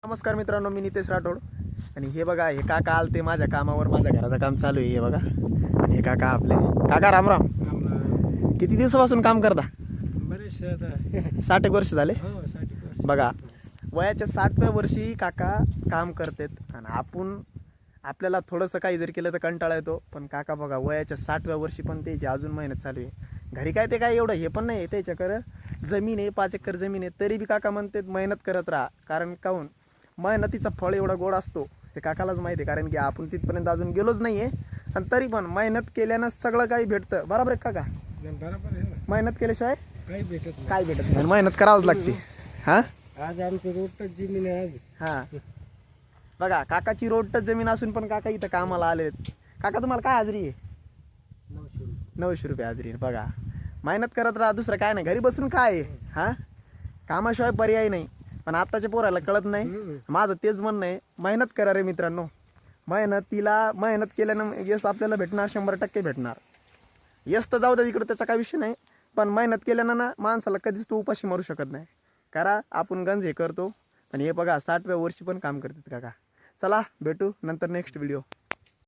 नमस्कार मित्रांनो, मी नितेश राठोड. आणि हे बघा, हे काका आलते माझ्या कामावर. माझ्या घराचं काम चालू आहे हे बघा. आणि हे काका आपले काका रामराम. किती दिवसापासून काम करता? बरेच 60 वर्ष झाले. 60 बघा, वयाच्या 60व्या वर्षी काका काम करतात. आणि आपल्याला थोडंसं काही जर केलं तर कंटाळा येतो, पण काका बघा वयाच्या 60व्या वर्षी पण त्याची अजून मेहनत चालू आहे. घरी काय ते काय एवढं हे पण नाही, त्याच्याकडं जमीन आहे, 5 एकर जमीन आहे, तरी बी काका म्हणते मेहनत करत राहा. कारण काहून मेहनतीचा फळ एवढा गोड असतो हे काकालाच माहिती आहे. कारण की आपण तिथपर्यंत अजून गेलोच नाही आहे, आणि तरी पण मेहनत केल्यानं सगळं काही भेटतं. बरोबर आहे काका? बरोबर आहे ना. मेहनत केल्याशिवाय काही भेटत काय भेटत नाही, मेहनत करावंच लागते. हां आज आमचं रोडच जमीन आहे. आज हां बघा, काकाची रोड टच जमीन असून पण काका इथं कामाला आलेत. काका तुम्हाला काय हाजरी आहे? 900 रुपये हाजरी आहे. बघा, मेहनत करत राहा, दुसरं काय नाही. घरी बसून काय आहे? हां, कामाशिवाय पर्याय नाही. पण आत्ताच्या पोराला कळत नाही. माझं तेच म्हणणं आहे, मेहनत करा रे मित्रांनो. मेहनत केल्यानं यश आपल्याला भेटणार, 100% भेटणार. यश तर जाऊ दे तिकडं, त्याचा काय विषय नाही. पण मेहनत केल्यानं ना माणसाला कधीच तो उपाशी मारू शकत नाही. करा, आपण गंज हे करतो. आणि हे बघा, 60व्या वर्षी पण काम करतात काका. चला भेटू नंतर नेक्स्ट व्हिडिओ.